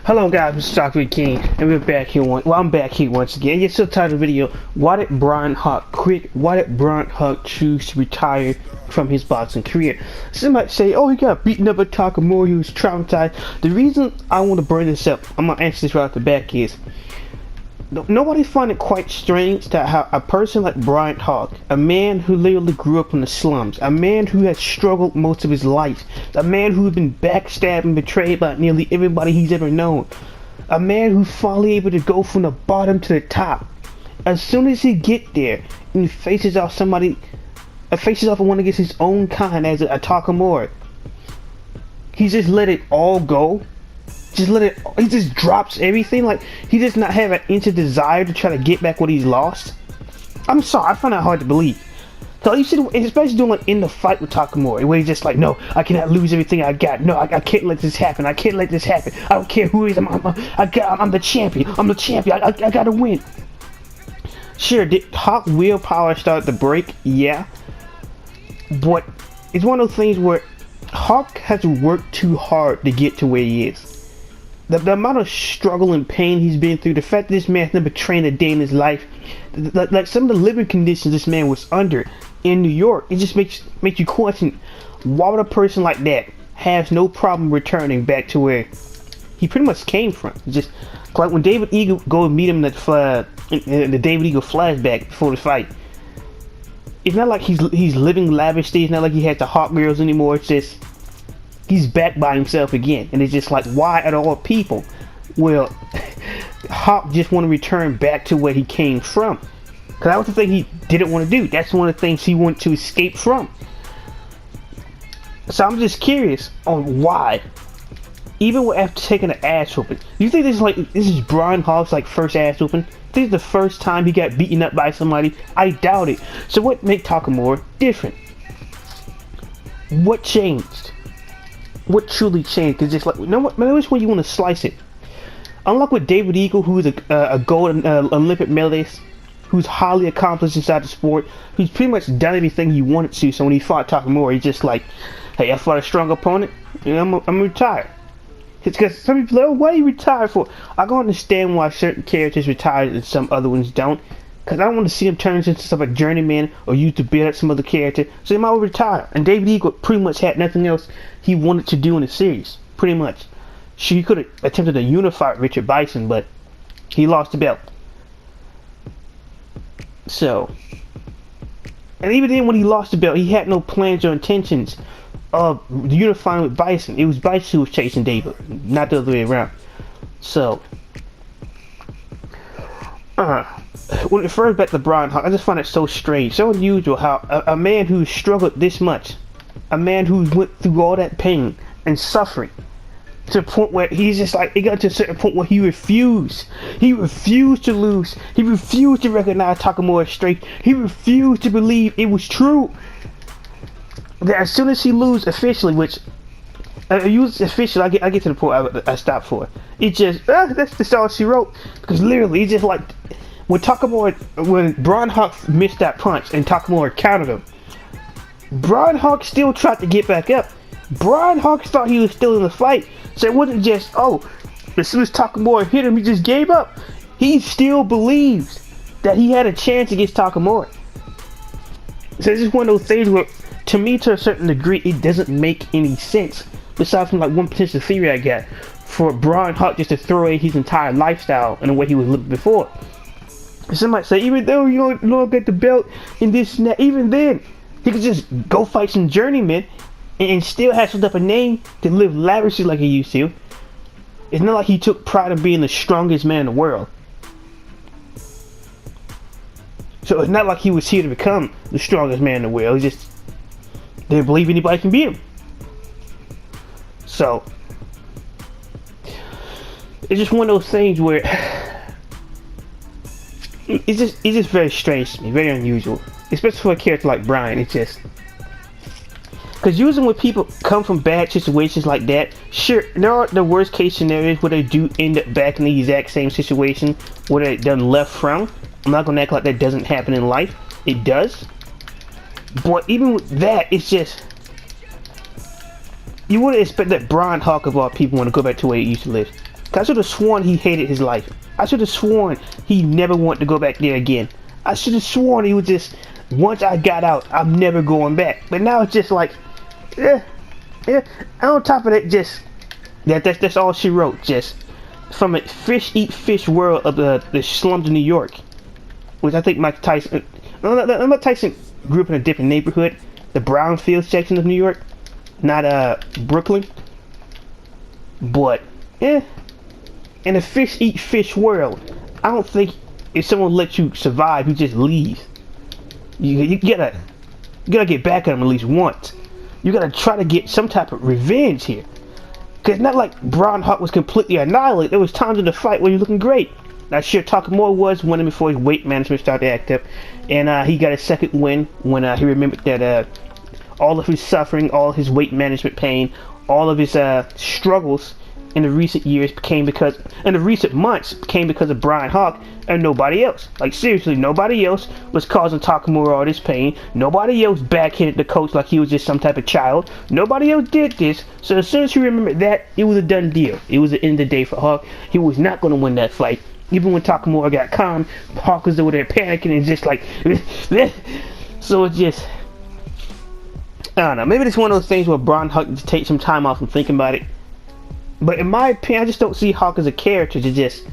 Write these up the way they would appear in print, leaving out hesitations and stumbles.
Hello guys, Mr. Chocolate King, and we're back here I'm back here once again. You're still tired of the video. Why did Brian Hawk quit? Why did Brian Hawk choose to retire from his boxing career? Some might say, oh, he got beaten up at Takamura, he was traumatized. The reason I want to bring this up, I'm gonna answer this right off the back, is nobody find it quite strange that how a person like Brian Hawk, a man who literally grew up in the slums, a man who has struggled most of his life, a man who's been backstabbed and betrayed by nearly everybody he's ever known, a man who's finally able to go from the bottom to the top, as soon as he get there and he faces off one against his own kind as a Takamura, he just let it all go. He just drops everything. Like, he does not have an inch of desire to try to get back what he's lost. I'm sorry, I find that hard to believe. So you see, especially doing like in the fight with Takamura, where he's just like, no, I cannot lose everything I got. No, I can't let this happen. I can't let this happen. I don't care who he is. I'm the champion. I'm the champion. I gotta win. Sure, did Hawk willpower start to break? Yeah. But it's one of those things where Hawk has worked too hard to get to where he is. The amount of struggle and pain he's been through, the fact that this man's never trained a day in his life, like some of the living conditions this man was under in New York, it just makes you question, why would a person like that have no problem returning back to where he pretty much came from? It's just like when David Eagle go and meet him in the David Eagle flashback before the fight. It's not like he's living lavishly. It's not like he has the hot girls anymore. It's just he's back by himself again, and it's just like, why at all people? Well, Hawk just want to return back to where he came from, because that was the thing he didn't want to do. That's one of the things he wanted to escape from. So I'm just curious on why, even after taking an ass whooping, you think this is Brian Hawk's like first ass whooping? This is the first time he got beaten up by somebody? I doubt it. So what made Takamura different? What changed? What truly changed? Because it's like, you know what, man, which way you want to slice it. Unlike with David Eagle, who's a gold Olympic medalist, who's highly accomplished inside the sport, who's pretty much done everything he wanted to. So when he fought Takamura, he's just like, hey, I fought a strong opponent, and I'm retired. It's because some people are like, oh, what are you retired for? I can understand why certain characters retire and some other ones don't. Because I don't want to see him turn into some a journeyman or use to build up some other character. So he might well retire. And David Eagle pretty much had nothing else he wanted to do in the series. Pretty much. Sure, he could have attempted to unify Richard Bison, but he lost the belt. So, and even then when he lost the belt, he had no plans or intentions of unifying with Bison. It was Bison who was chasing David, not the other way around. So, when it first back to Brian Hawk, I just find it so strange, so unusual how a man who struggled this much, a man who went through all that pain and suffering, to the point where he's just like, it got to a certain point where he refused to lose, he refused to recognize Takamura's strength, he refused to believe it was true. That as soon as he loses officially, which I get to the point I stopped for. It just, that's just all she wrote. Because literally, it's just like, when Brian Hawk missed that punch and Takamura countered him, Brian Hawk still tried to get back up. Brian Hawk thought he was still in the fight. So it wasn't just, oh, as soon as Takamura hit him, he just gave up. He still believes that he had a chance against Takamura. So it's just one of those things where, to me, to a certain degree, it doesn't make any sense. Besides from like one potential theory I got, for Brian Hawk just to throw away his entire lifestyle and the way he was living before. Somebody say, even though you don't get the belt in this and that, even then, he could just go fight some journeymen and still have some type of name to live lavishly like he used to. It's not like he took pride in being the strongest man in the world. So it's not like he was here to become the strongest man in the world. He just didn't believe anybody can beat him. So it's just one of those things where it's just very strange to me, very unusual, especially for a character like Brian. It's just because usually when people come from bad situations like that, sure, there are the worst case scenarios where they do end up back in the exact same situation where they done left from. I'm not gonna act like that doesn't happen in life. It does, but even with that, it's just, you wouldn't expect that Brian Hawk of all people want to go back to where he used to live. I should have sworn he hated his life. I should have sworn he never wanted to go back there again. I should have sworn he was just, once I got out, I'm never going back. But now it's just like, yeah. And on top of that, just, that's all she wrote. Just, from a fish eat fish world of the slums of New York. Which I think Mike Tyson grew up in a different neighborhood. The Brownfield section of New York. Not Brooklyn. But in a fish eat fish world, I don't think if someone lets you survive, you just leave. You gotta get back at them at least once. You gotta try to get some type of revenge here. Cause it's not like Braun Hawk was completely annihilated. There was times in the fight where he was looking great. Now sure, Takamura was winning before his weight management started to act up, and he got a second win when he remembered that all of his suffering, all his weight management pain, all of his struggles in the recent years in the recent months came because of Braun Hawk and nobody else. Like seriously, nobody else was causing Takamura all this pain. Nobody else backhanded the coach like he was just some type of child. Nobody else did this. So as soon as he remembered that, it was a done deal. It was the end of the day for Hawk. He was not going to win that fight. Even when Takamura got calm, Hawk was over there panicking and just like, so it's just, I don't know. Maybe it's one of those things where Braun Hawk just take some time off and thinking about it. But in my opinion, I just don't see Hawk as a character to just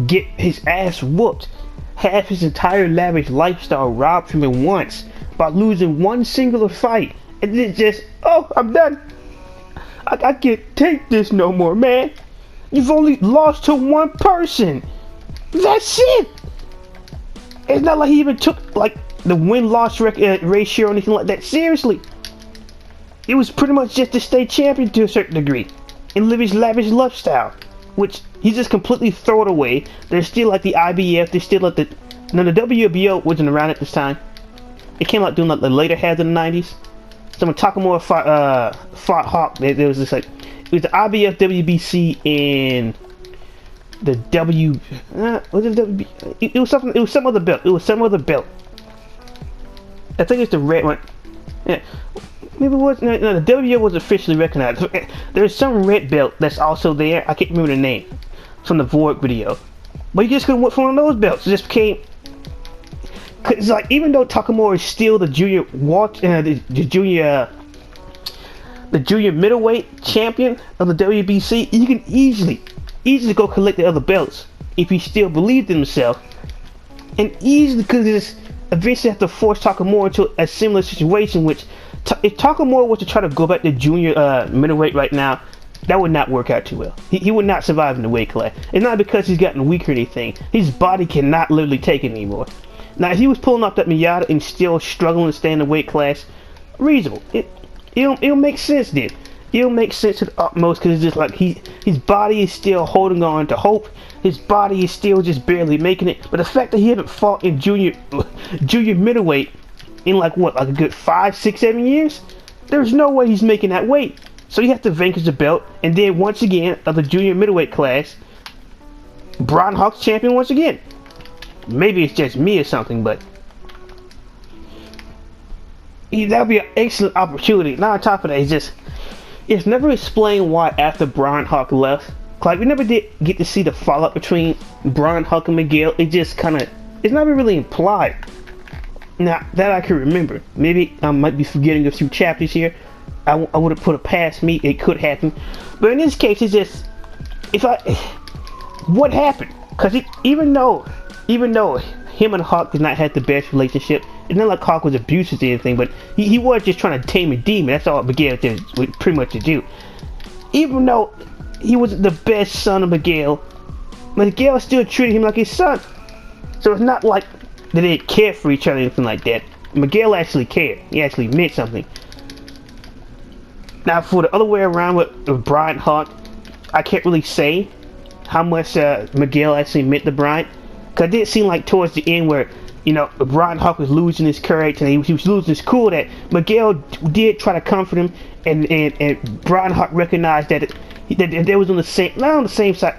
get his ass whooped, have his entire lavish lifestyle robbed from him once by losing one singular fight, and then just, oh, I'm done. I can't take this no more, man. You've only lost to one person. That's it. It's not like he even took like the win-loss ratio or anything like that seriously. It was pretty much just to stay champion to a certain degree and live his lavish lifestyle, which he just completely throw it away. There's still like the IBF, there's still like the WBO wasn't around at this time. It came out during like the later half of the 90s. So when Takamura fought Hawk, there was this like, it was the IBF, WBC, and the was it WB? It was something. It was some other belt. It was some other belt. I think it's the red one. Yeah. Maybe it was, no, the WBO was officially recognized. There's some red belt that's also there. I can't remember the name from the Vork video. But you just couldn't win for one of those belts. It just became, cause like even though Takamura is still the junior the junior middleweight champion of the WBC, you can easily go collect the other belts if he still believed in himself, and easily could just eventually have to force Takamura into a similar situation, which if Takamura was to try to go back to junior middleweight right now, that would not work out too well. He would not survive in the weight class. It's not because he's gotten weaker or anything. His body cannot literally take it anymore. Now, if he was pulling off that Miyata and still struggling to stay in the weight class, reasonable. It'll make sense then. It'll make sense to the utmost, because it's just like his body is still holding on to hope. His body is still just barely making it. But the fact that he haven't fought in junior middleweight in like what, like a good 5, 6, 7 years, there's no way he's making that weight. So you have to vanquish the belt, and then once again of the junior middleweight class, Braun Hawk's champion once again. Maybe it's just me or something, but that would be an excellent opportunity. Now on top of that, it's never explained why after Braun Hawk left, like we never did get to see the fallout between Braun Hawk and Miguel. It just kind of, it's never really implied. Now that I can remember, maybe I might be forgetting a few chapters here. I would have put it past me. It could happen, but in this case, it's just, what happened? Because even though him and Hawk did not have the best relationship, it's not like Hawk was abusive or anything, but he was just trying to tame a demon. That's all Miguel did, pretty much to do. Even though he was the best son of Miguel still treated him like his son. So it's not like they didn't care for each other or anything like that. Miguel actually cared. He actually meant something. Now for the other way around with Braun Hawk, I can't really say how much Miguel actually meant to Braun. Because it did seem like towards the end where, Braun Hawk was losing his courage and he was losing his cool, that Miguel did try to comfort him, and Braun Hawk recognized that they was on the same, not on the same side.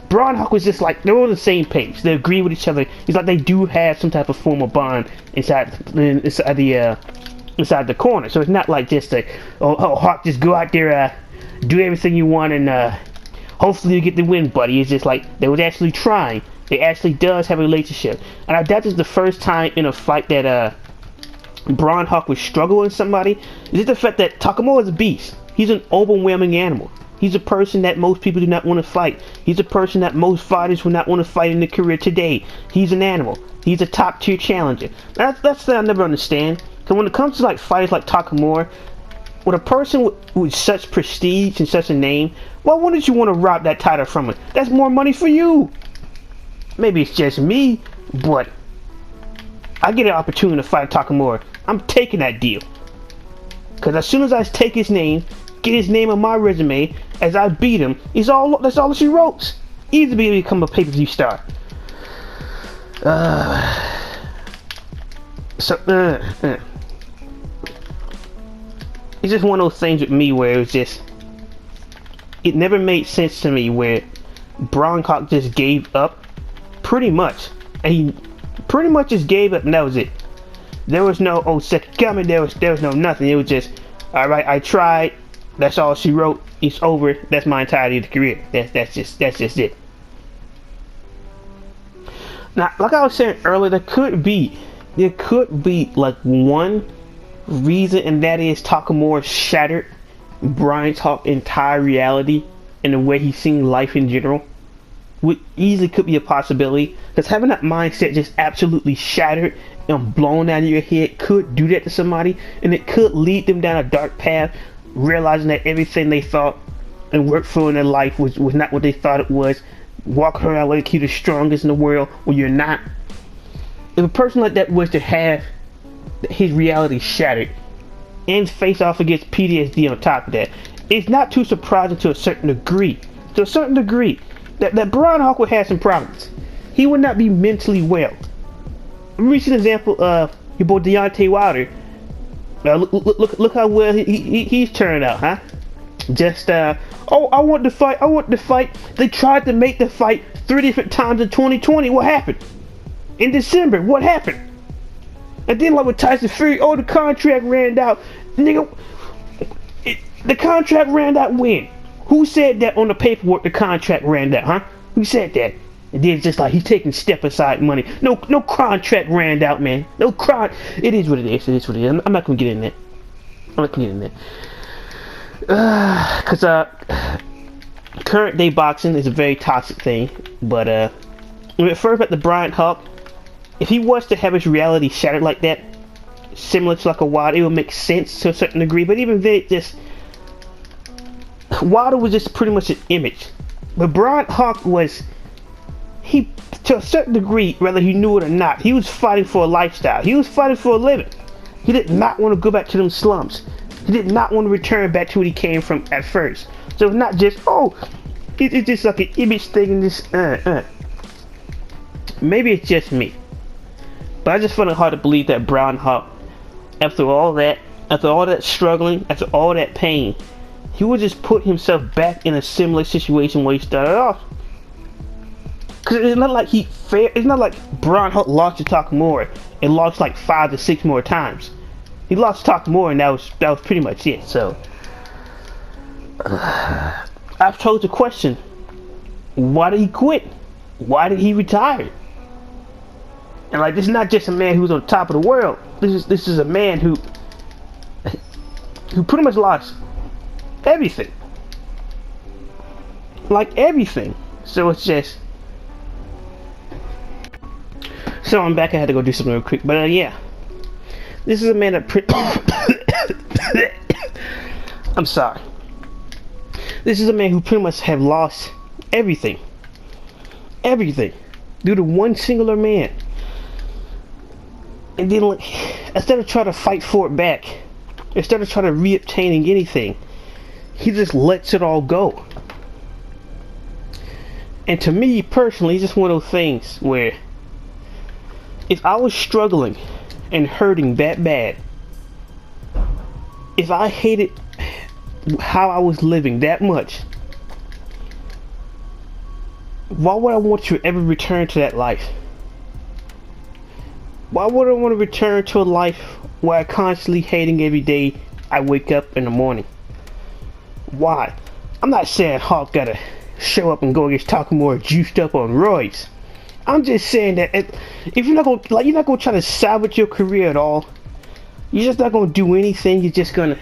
Braun Hawk was just like, they were on the same page. They agree with each other. It's like they do have some type of formal bond inside the corner. So it's not like just like, oh Hawk, just go out there, do everything you want, and Hopefully you get the win, buddy. It's just like they was actually trying. They actually does have a relationship. And I doubt this is the first time in a fight that Braun Hawk would struggle with somebody. Is it the fact that Takamura is a beast? He's an overwhelming animal. He's a person that most people do not want to fight. He's a person that most fighters would not want to fight in their career today. He's an animal. He's a top tier challenger. That's what I never understand. Because when it comes to like fighters like Takamura, with a person with such prestige and such a name, why wouldn't you want to rob that title from him? That's more money for you. Maybe it's just me, but I get an opportunity to fight Takamura. I'm taking that deal. Because as soon as I take his name, get his name on my resume, as I beat him, that's all she wrote. Easy to become a pay-per-view star. It's just one of those things with me where it never made sense to me where Braun Hawk just gave up, pretty much. And he pretty much just gave up and that was it. There was no second coming, there was no nothing. It was just, alright, I tried, that's all she wrote, it's over, that's my entirety of the career. That's just it. Now, like I was saying earlier, there could be like one reason, and that is Takamura shattered Braun Hawk's entire reality and the way he's seen life in general. Would easily could be a possibility, because having that mindset just absolutely shattered and blown out of your head could do that to somebody, and it could lead them down a dark path, realizing that everything they thought and worked for in their life was not what they thought it was. Walk around like you're the strongest in the world when you're not. If a person like that was to have his reality shattered and face off against PTSD on top of that, it's not too surprising to a certain degree. That Braun Hawk would have some problems. He would not be mentally well. A recent example of your boy Deontay Wilder. Look how well he's turned out, huh? Just I want to fight. They tried to make the fight 3 different times in 2020. What happened? In December, what happened? And then like with Tyson Fury, the contract ran out. Nigga, the contract ran out when? Who said that on the paperwork the contract ran out, huh? Who said that? And then it's just like he's taking step aside money. No contract ran out, man. It is what it is. I'm not gonna get in there. Because current day boxing is a very toxic thing. But when it first about the Braun Hawk, if he was to have his reality shattered like that, similar to like a Wilder, it would make sense to a certain degree. But even then, Wilder was just pretty much an image. But Braun Hawk was, to a certain degree, whether he knew it or not, he was fighting for a lifestyle. He was fighting for a living. He did not want to go back to them slums. He did not want to return back to what he came from at first. So it's not just, it's just like an image thing and this, Maybe it's just me. But I just find it hard to believe that Braun Hawk, after all that struggling, after all that pain, he would just put himself back in a similar situation where he started off. Because it's not like it's not like Braun Hawk lost to Takamura and lost like 5 to 6 more times. He lost to Takamura and that was pretty much it. So I've posed the question: why did he quit? Why did he retire? And like, this is not just a man who's on top of the world. This is a man who pretty much lost everything. Like everything. So it's just. So I'm back. I had to go do something real quick. But yeah. This is a man that I'm sorry. This is a man who pretty much have lost everything. Everything. Due to one singular man. And then like, instead of trying to fight for it back, instead of trying to reobtaining anything, he just lets it all go. And to me personally, it's just one of those things where if I was struggling and hurting that bad, if I hated how I was living that much, why would I want to ever return to that life? Why would I want to return to a life where I constantly hating every day I wake up in the morning? Why? I'm not saying Hawk gotta show up and go against Takamura juiced up on roids. I'm just saying that if you're not gonna try to salvage your career at all, you're just not gonna do anything. You're just gonna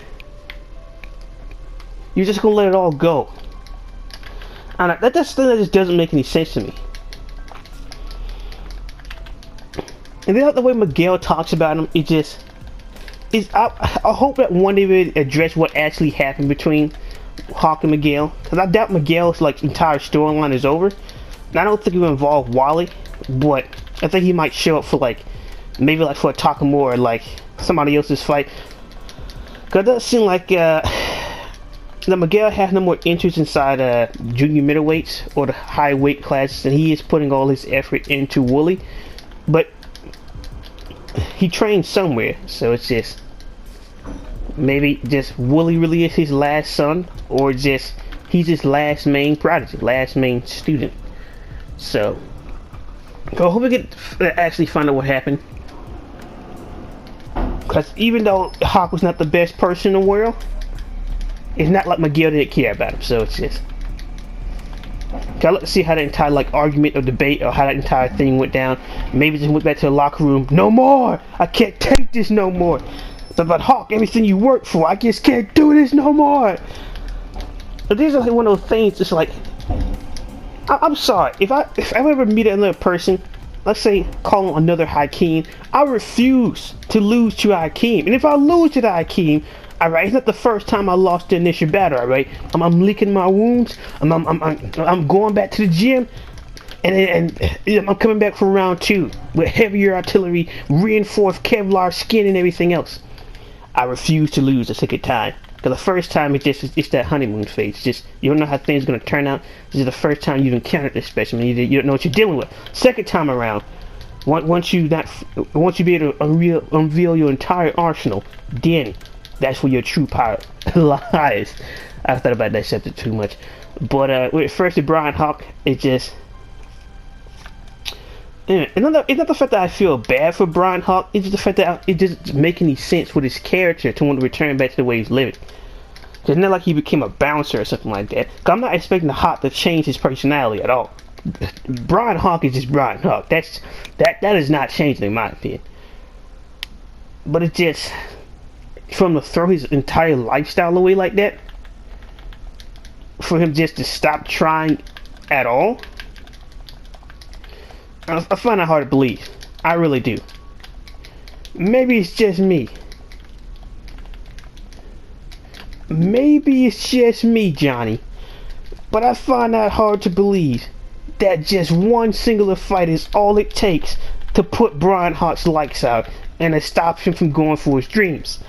let it all go. And that just doesn't make any sense to me. And then the way Miguel talks about him, I hope that one day we address what actually happened between Hawk and Miguel, because I doubt Miguel's entire storyline is over. And I don't think it will involve Wally, but I think he might show up for maybe for a Takamura or somebody else's fight. Because it does seem like that Miguel has no more interest inside junior middleweights or the high weight classes, and he is putting all his effort into Wooly. But he trains somewhere, so it's just maybe just Wooly really is his last son, or just he's his last main prodigy, last main student. So I hope we get actually find out what happened, because even though Hawk was not the best person in the world, it's not like Miguel didn't care about him. So it's just gotta look to see how the entire argument or debate or how that entire thing went down. Maybe just went back to the locker room. No more! I can't take this no more. But Hawk, everything you worked for, I just can't do this no more. But these are one of those things. It's I'm sorry if I ever meet another person, let's say call him another Hakeem, I refuse to lose to Hakeem. And if I lose to the Hakeem, alright, it's not the first time I lost the initial battle, alright? I'm licking my wounds, I'm going back to the gym, and I'm coming back for round 2 with heavier artillery, reinforced Kevlar skin and everything else. I refuse to lose a second time. Because the first time it's that honeymoon phase. Just you don't know how things are gonna turn out. This is the first time you've encountered this specimen. You don't know what you're dealing with. Second time around, once you be able to unveil your entire arsenal, then that's where your true power lies. I thought about that subject too much, but with first to Brian Hawk, it just it's not the fact that I feel bad for Brian Hawk. It's just the fact that it doesn't make any sense with his character to want to return back to the way he's living. It's not like he became a bouncer or something like that. I'm not expecting the Hawk to change his personality at all. Brian Hawk is just Brian Hawk. That is not changing in my opinion. But it's just for him to throw his entire lifestyle away like that, for him just to stop trying at all, I find it hard to believe. I really do. Maybe it's just me. Maybe it's just me, Johnny. But I find that hard to believe that just one singular fight is all it takes to put Brian Hawk's lights out and to stop him from going for his dreams.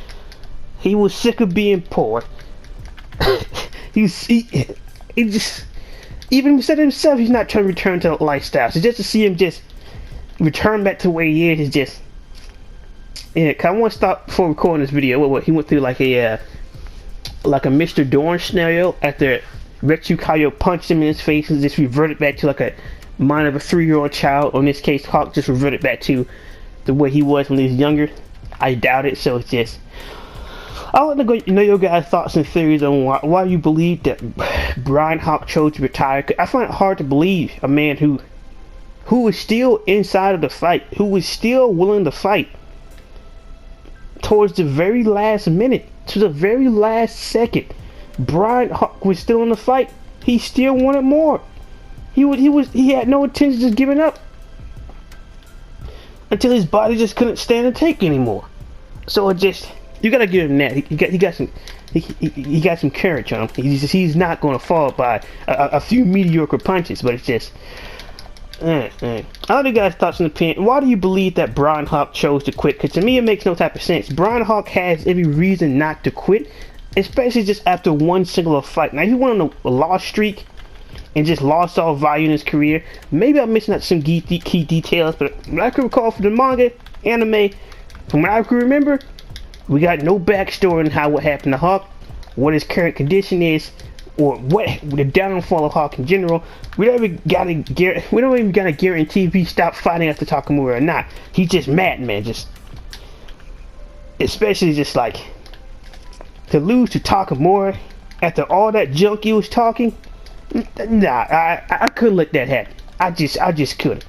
He was sick of being poor. he just, even said himself, he's not trying to return to the lifestyle. So just to see him just return back to where he is just, yeah. I want to stop before recording this video. What he went through like a Mr. Dorn scenario after Retsu Kaio punched him in his face and just reverted back to like a mind of a 3-year-old child. Or in this case, Hawk just reverted back to the way he was when he was younger. I doubt it. So it's just, I'll let you know your guys' thoughts and theories on why you believe that Brian Hawk chose to retire. I find it hard to believe a man who was still inside of the fight, who was still willing to fight towards the very last minute, to the very last second. Brian Hawk was still in the fight. He still wanted more. He had no intention of giving up until his body just couldn't stand and take anymore. So it just, you gotta give him that. He got some courage on him. He's not gonna fall by a few mediocre punches, but it's just. I love you guys' thoughts and opinions. Why do you believe that Brian Hawk chose to quit? Because to me, it makes no type of sense. Brian Hawk has every reason not to quit, especially just after one single fight. Now, if you went on a loss streak and just lost all value in his career, maybe I'm missing out some key details, but what I can recall from the manga, anime, from what I can remember, we got no backstory on what happened to Hawk, what his current condition is, or what the downfall of Hawk in general. We don't even gotta guarantee if he stopped fighting after Takamura or not. He's just mad, man. Just especially just like to lose to Takamura after all that junk he was talking. Nah, I couldn't let that happen. I just couldn't.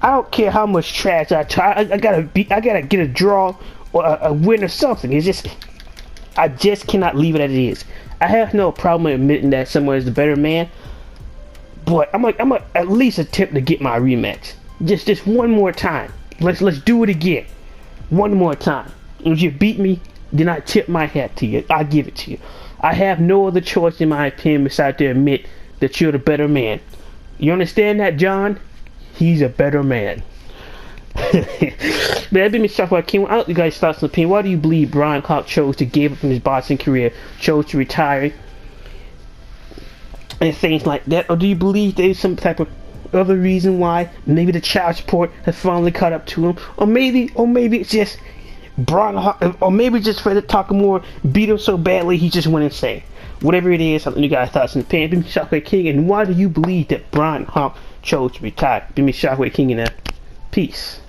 I don't care how much trash I try. I gotta get a draw or a win or something. It's just, I just cannot leave it as it is. I have no problem admitting that someone is the better man, but I'm gonna at least attempt to get my rematch. Just one more time. Let's do it again. One more time. If you beat me, then I tip my hat to you. I give it to you. I have no other choice in my opinion besides to admit that you're the better man. You understand that, John? He's a better man. But I've been shocked by King. I don't know you guys' thoughts and opinion. Why do you believe Brian Hawk chose to give up from his boxing career, chose to retire, and things like that? Or do you believe there's some type of other reason why? Maybe the child support has finally caught up to him, or maybe it's just Brian Hawk, or maybe just Fred Takamura beat him so badly he just went insane. Whatever it is, I don't know you guys' thoughts and opinion. Be me Shockwave King, and why do you believe that Brian Hawk chose to retire? Be me Shockwave King, and peace.